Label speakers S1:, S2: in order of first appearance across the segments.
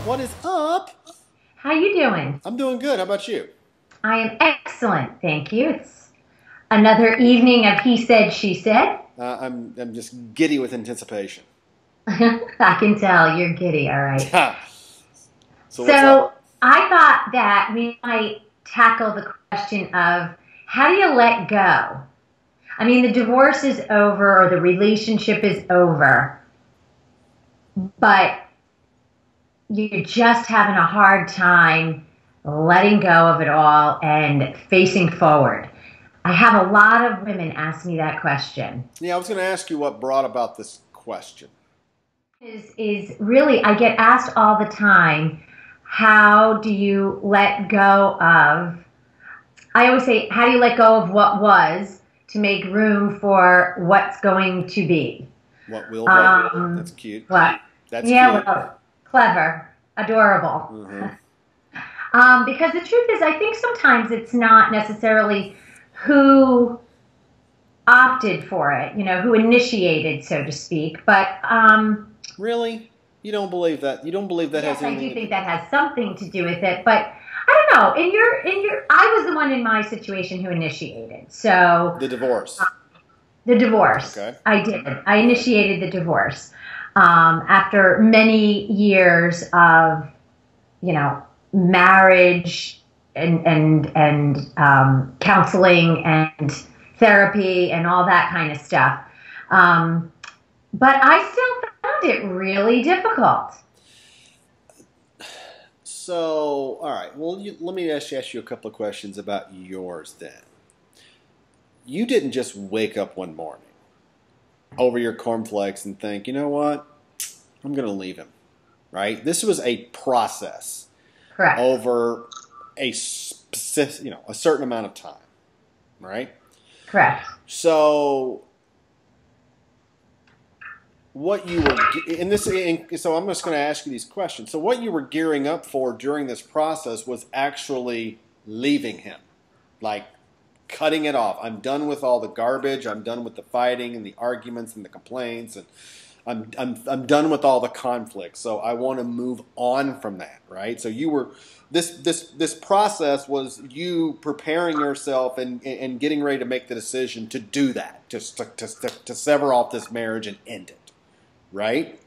S1: What is up?
S2: How you doing?
S1: I'm doing good. How about you?
S2: I am excellent, thank you. It's another evening of he said, she said.
S1: I'm just giddy with anticipation.
S2: I can tell you're giddy, all right.
S1: So what's
S2: So
S1: up?
S2: I thought that we might tackle the question of how do you let go? I mean, the divorce is over or the relationship is over, but you're just having a hard time letting go of it all and facing forward. I have a lot of women ask me that question.
S1: Yeah, I was going to ask you what brought about this question.
S2: Is really, I get asked all the time, how do you let go of, I always say, how do you let go of what was to make room for what's going to be?
S1: What will be? That's cute.
S2: What?
S1: That's
S2: Yeah,
S1: cute.
S2: well, clever, adorable.
S1: Mm-hmm.
S2: Because the truth is, I think sometimes it's not necessarily who opted for it, who initiated, so to speak, but
S1: Really? You don't believe that? You don't believe that has
S2: yes, I
S1: anything
S2: do
S1: to
S2: think
S1: do?
S2: that has something to do with it, but I don't know. I was the one in my situation who initiated. So
S1: The divorce.
S2: the divorce,
S1: Okay.
S2: I did. I initiated the divorce after many years of, marriage and counseling and therapy and all that kind of stuff. But I still found it really difficult.
S1: So, all right. Well, let me ask you a couple of questions about yours then. You didn't just wake up one morning over your cornflakes and think, you know what? I'm going to leave him, right? This was a process.
S2: Correct.
S1: Over a specific, a certain amount of time, right?
S2: Correct.
S1: So what you were in this, so I'm just going to ask you these questions. So what you were gearing up for during this process was actually leaving him, like cutting it off. I'm done with all the garbage. I'm done with the fighting and the arguments and the complaints, and I'm done with all the conflict. So I want to move on from that, right? So you were this process was you preparing yourself and getting ready to make the decision to do that, to sever off this marriage and end it, right?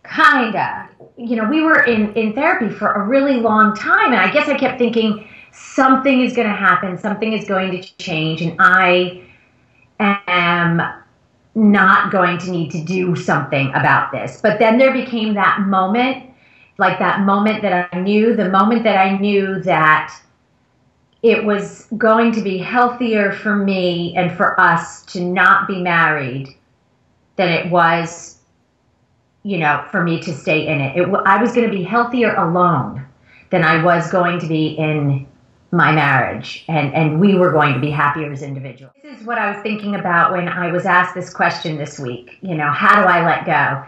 S2: Kinda. We were in therapy for a really long time, and I guess I kept thinking something is going to happen, something is going to change, and I am not going to need to do something about this. But then there became that moment, like that moment that I knew, the moment that I knew that it was going to be healthier for me and for us to not be married than it was, for me to stay in it. I was going to be healthier alone than I was going to be in my marriage, and we were going to be happier as individuals. This is what I was thinking about when I was asked this question this week. How do I let go?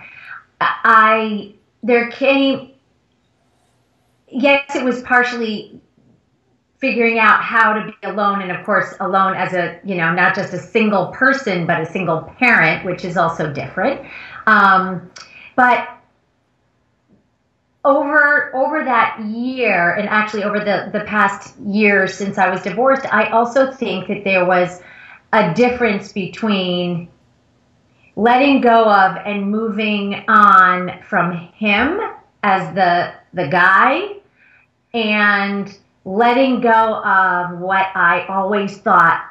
S2: There came, yes, it was partially figuring out how to be alone, and of course alone as a, not just a single person, but a single parent, which is also different. But over that year, and actually over the past year since I was divorced, I also think that there was a difference between letting go of and moving on from him as the guy, and letting go of what I always thought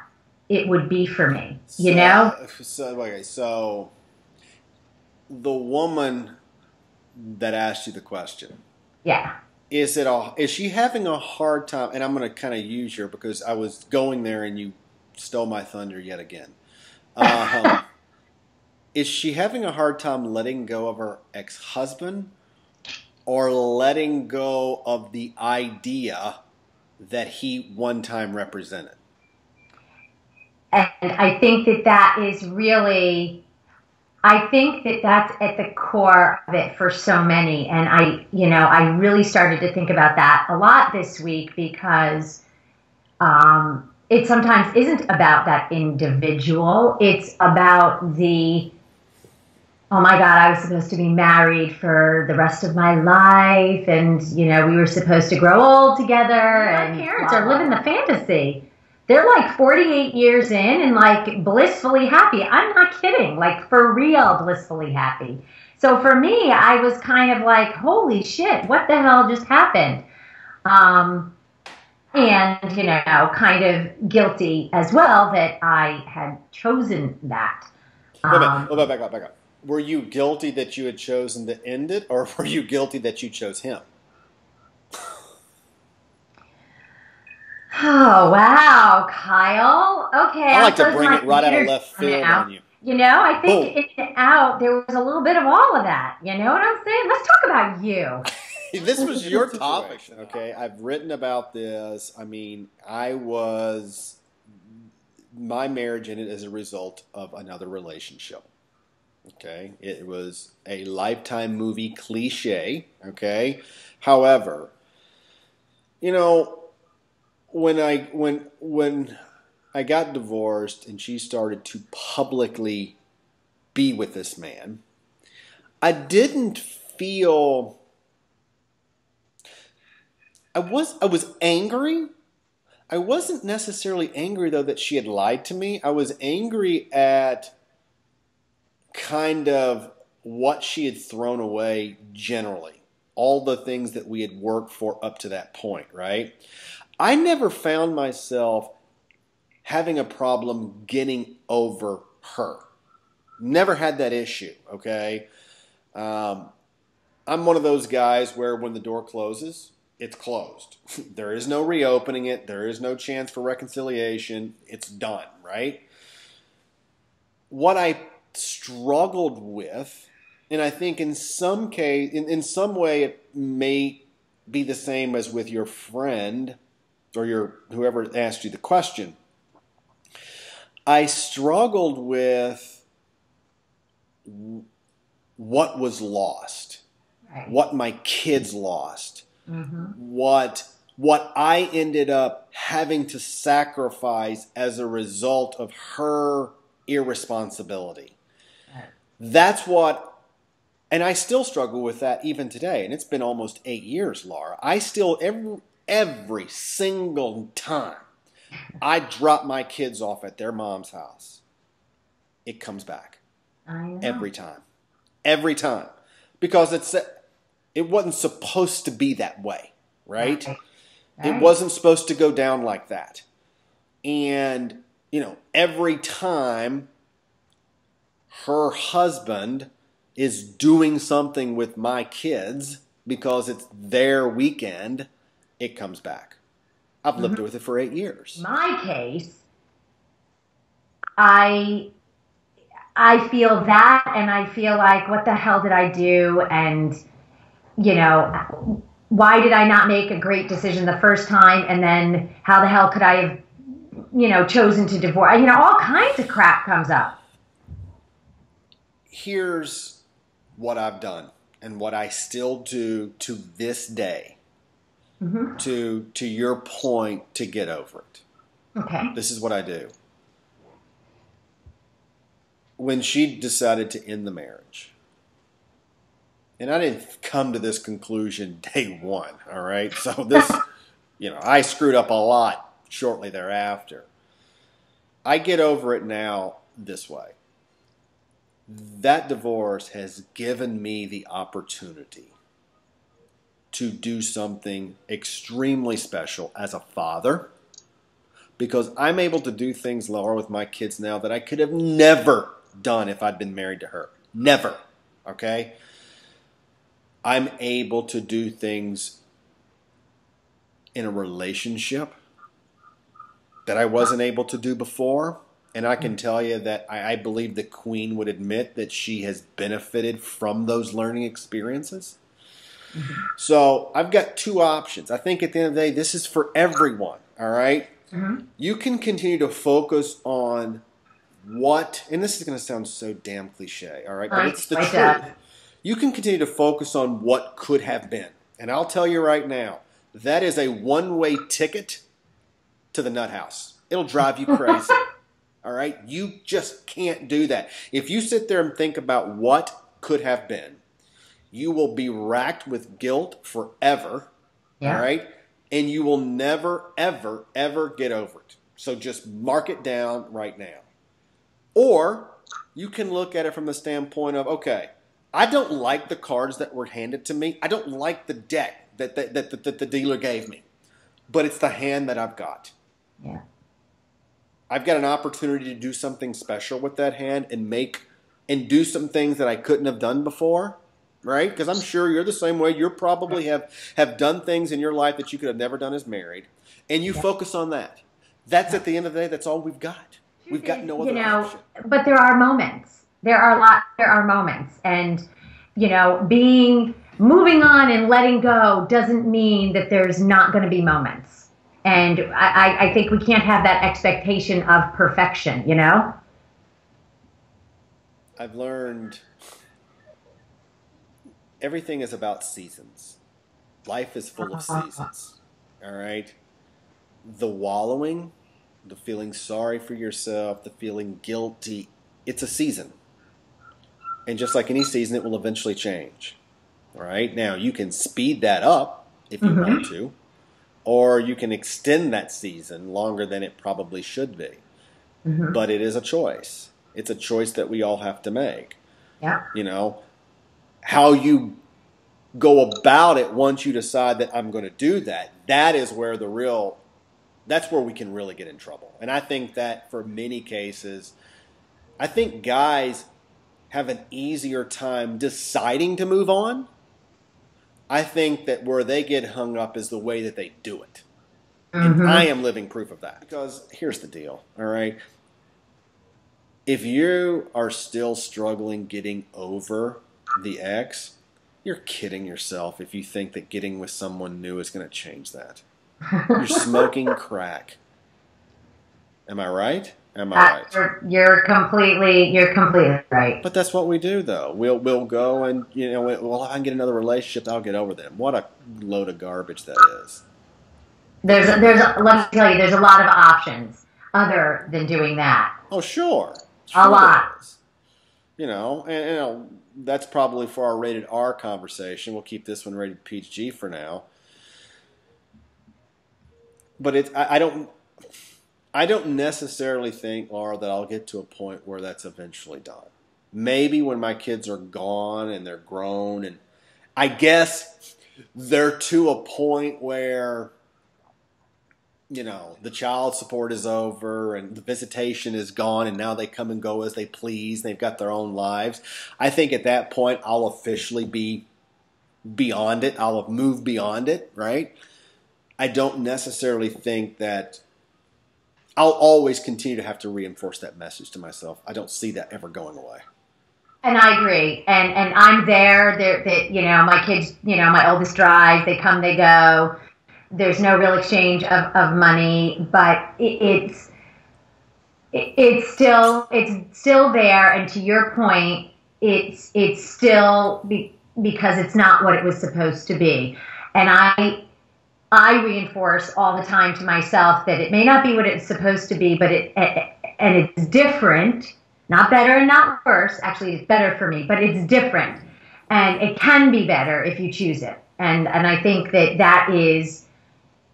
S2: it would be for me,
S1: So the woman that asked you the question,
S2: Yeah.
S1: is she having a hard time? And I'm going to kind of use her because I was going there and you stole my thunder yet again. Is she having a hard time letting go of her ex-husband, or letting go of the idea that he one time represented?
S2: And I think that is really, I think that that's at the core of it for so many. And I really started to think about that a lot this week, because it sometimes isn't about that individual. It's about the oh my God, I was supposed to be married for the rest of my life. And, we were supposed to grow old together. And my parents are living the fantasy. They're like 48 years in and like blissfully happy. I'm not kidding, like for real blissfully happy. So for me, I was kind of like, holy shit, what the hell just happened? Um, and, kind of guilty as well that I had chosen that.
S1: Back up. Were you guilty that you had chosen to end it, or were you guilty that you chose him?
S2: Oh, wow, Kyle. Okay.
S1: I like to bring it right out of left field on you.
S2: I think in and out, there was a little bit of all of that. You know what I'm saying? Let's talk about you.
S1: This was your topic, okay? I've written about this. I mean, my marriage ended as a result of another relationship, okay? It was a Lifetime movie cliche, okay? However, when I got divorced and she started to publicly be with this man, I didn't feel... I was angry. I wasn't necessarily angry, though, that she had lied to me. I was angry at kind of what she had thrown away generally. All the things that we had worked for up to that point, right? I never found myself having a problem getting over her. Never had that issue, okay? I'm one of those guys where when the door closes, it's closed. There is no reopening it. There is no chance for reconciliation. It's done, right? What I struggled with, and I think in some case, in some way it may be the same as with your friend or whoever asked you the question. I struggled with what was lost, right. What my kids lost. Mm-hmm. What I ended up having to sacrifice as a result of her irresponsibility. Right. That's what, and I still struggle with that even today. And it's been almost 8 years, Laura. I still, every single time I drop my kids off at their mom's house, it comes back. I know. Every time. Every time. Because it wasn't supposed to be that way, right? Right. It wasn't supposed to go down like that. And, every time her husband is doing something with my kids because it's their weekend, it comes back. I've lived with it for 8 years.
S2: In my case, I feel that, and I feel like, what the hell did I do? And why did I not make a great decision the first time? And then how the hell could I have, chosen to divorce? All kinds of crap comes up.
S1: Here's what I've done and what I still do to this day, to your point, to get over it. Okay. This is what I do. When she decided to end the marriage, and I didn't come to this conclusion day one, all right? So this, I screwed up a lot shortly thereafter. I get over it now this way. That divorce has given me the opportunity to do something extremely special as a father, because I'm able to do things, Laura, with my kids now that I could have never done if I'd been married to her. Never, okay? I'm able to do things in a relationship that I wasn't able to do before. And I can tell you that I believe the Queen would admit that she has benefited from those learning experiences. Mm-hmm. So I've got two options. I think at the end of the day, this is for everyone, all right? Mm-hmm. You can continue to focus on what, and this is going to sound so damn cliche, all right? But it's the truth. You can continue to focus on what could have been. And I'll tell you right now, that is a one-way ticket to the nut house. It'll drive you crazy. All right? You just can't do that. If you sit there and think about what could have been, you will be racked with guilt forever. Yeah. All right? And you will never, ever, ever get over it. So just mark it down right now. Or you can look at it from the standpoint of, okay, I don't like the cards that were handed to me. I don't like the deck that the dealer gave me. But it's the hand that I've got.
S2: Yeah.
S1: I've got an opportunity to do something special with that hand and do some things that I couldn't have done before, right? Because I'm sure you're the same way. You probably have done things in your life that you could have never done as married, and you focus on that. That's at the end of the day, that's all we've got. We've got no other option.
S2: But there are moments. There are moments, and moving on and letting go doesn't mean that there's not going to be moments. And I think we can't have that expectation of perfection,
S1: I've learned everything is about seasons. Life is full of seasons. All right? The wallowing, the feeling sorry for yourself, the feeling guilty, it's a season. And just like any season, it will eventually change. All right? Now, you can speed that up if you want to, or you can extend that season longer than it probably should be. But it is a choice. It's a choice that we all have to make.
S2: Yeah.
S1: How you go about it once you decide that I'm going to do that, that's where we can really get in trouble. And I think that for many cases, I think guys have an easier time deciding to move on. I think that where they get hung up is the way that they do it. And I am living proof of that. Because here's the deal, all right? If you are still struggling getting over the ex, you're kidding yourself if you think that getting with someone new is going to change that. You're smoking crack. Am I right? Am I right?
S2: You're completely right.
S1: But that's what we do, though. We'll go and well, if I can get another relationship, I'll get over them. What a load of garbage that is.
S2: Let me tell you, there's a lot of options other than doing that.
S1: Oh, sure.
S2: A lot.
S1: And that's probably for our rated R conversation. We'll keep this one rated PG for now. But I don't necessarily think, Laura, that I'll get to a point where that's eventually done. Maybe when my kids are gone and they're grown, and I guess they're to a point where the child support is over and the visitation is gone and now they come and go as they please. They've got their own lives. I think at that point I'll officially be beyond it. I'll have moved beyond it, right? I don't necessarily think that I'll always continue to have to reinforce that message to myself. I don't see that ever going away.
S2: And I agree. And I'm there. My kids, my oldest drives, they come, they go. There's no real exchange of money, but it's still there. And to your point, it's still because it's not what it was supposed to be. And I reinforce all the time to myself that it may not be what it's supposed to be, but it's different, not better and not worse. Actually, it's better for me, but it's different, and it can be better if you choose it. And I think that is.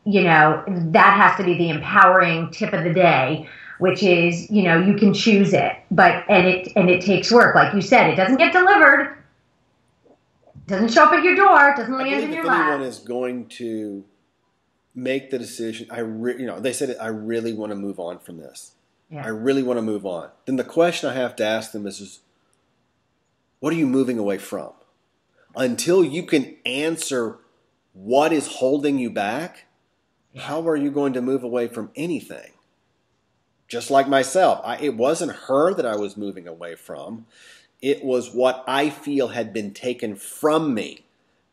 S2: That has to be the empowering tip of the day, which is, you can choose it, and it takes work. Like you said, it doesn't get delivered. It doesn't show up at your door. It doesn't land in your lap.
S1: If anyone is going to make the decision, they said, I really want to move on from this. Yeah. I really want to move on. Then the question I have to ask them is what are you moving away from? Until you can answer what is holding you back, how are you going to move away from anything? Just like myself, it wasn't her that I was moving away from. It was what I feel had been taken from me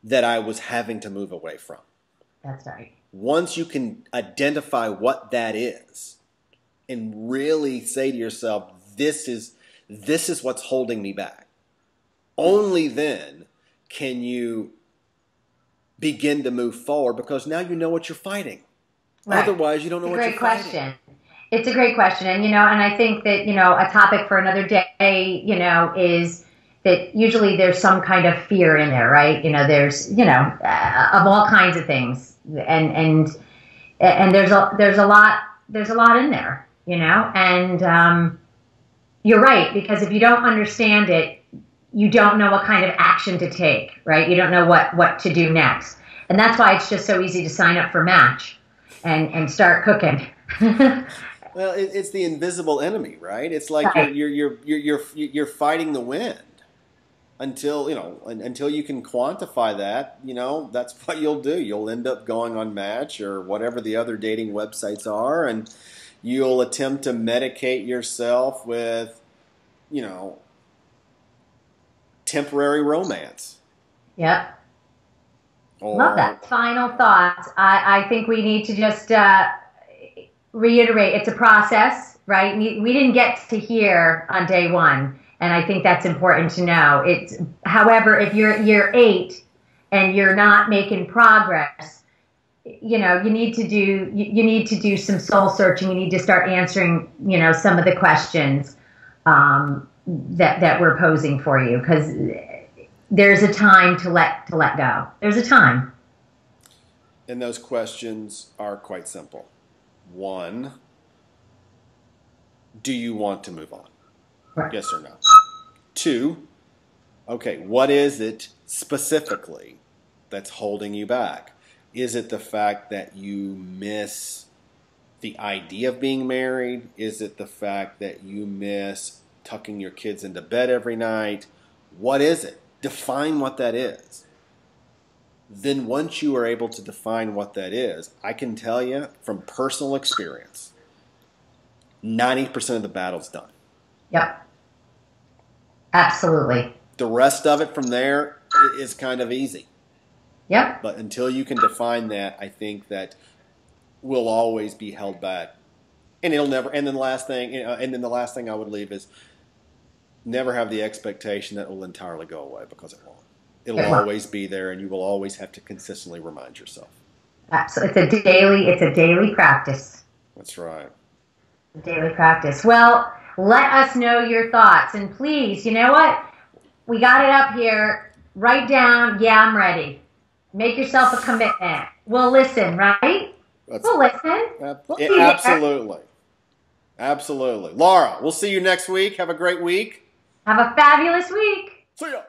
S1: that I was having to move away from.
S2: That's right.
S1: Once you can identify what that is and really say to yourself, this is what's holding me back, only then can you begin to move forward, because now you know what you're fighting. Right. Otherwise, you don't know what you're fighting.
S2: Great question. It's a great question. And, and I think that, a topic for another day, is that usually there's some kind of fear in there, right? There's, of all kinds of things. And there's a lot in there, and you're right, because if you don't understand it, you don't know what kind of action to take, right? You don't know what to do next. And that's why it's just so easy to sign up for Match and start cooking.
S1: Well, it's the invisible enemy, right? It's like
S2: Right.
S1: you're fighting the wind until you can quantify that. That's what you'll do. You'll end up going on Match or whatever the other dating websites are, and you'll attempt to medicate yourself with, temporary romance.
S2: Yep.
S1: Or,
S2: Love that. Final thoughts. I think we need to just reiterate, it's a process, right? We didn't get to here on day one, and I think that's important to know. However, if you're at year 8 and you're not making progress, you need to do some soul searching. You need to start answering, some of the questions that we're posing for you, because there's a time to let go. There's a time.
S1: And those questions are quite simple. 1, do you want to move on?
S2: Right.
S1: Yes or no? 2, okay, what is it specifically that's holding you back? Is it the fact that you miss the idea of being married? Is it the fact that you miss tucking your kids into bed every night? What is it? Define what that is. Then once you are able to define what that is, I can tell you from personal experience, 90% of the battle's done.
S2: Yep. Absolutely.
S1: The rest of it from there is kind of easy.
S2: Yep.
S1: But until you can define that, I think that we'll always be held back. And it'll never, and then the last thing I would leave is never have the expectation that it will entirely go away, because it won't. It'll always be there, and you will always have to consistently remind yourself.
S2: Absolutely. It's a daily practice.
S1: That's right.
S2: Daily practice. Well, let us know your thoughts. And please, you know what? We got it up here. Write down, yeah, I'm ready. Make yourself a commitment. We'll listen, right? We'll listen.
S1: Absolutely. Absolutely. Laura, we'll see you next week. Have a great week.
S2: Have a fabulous week.
S1: See ya.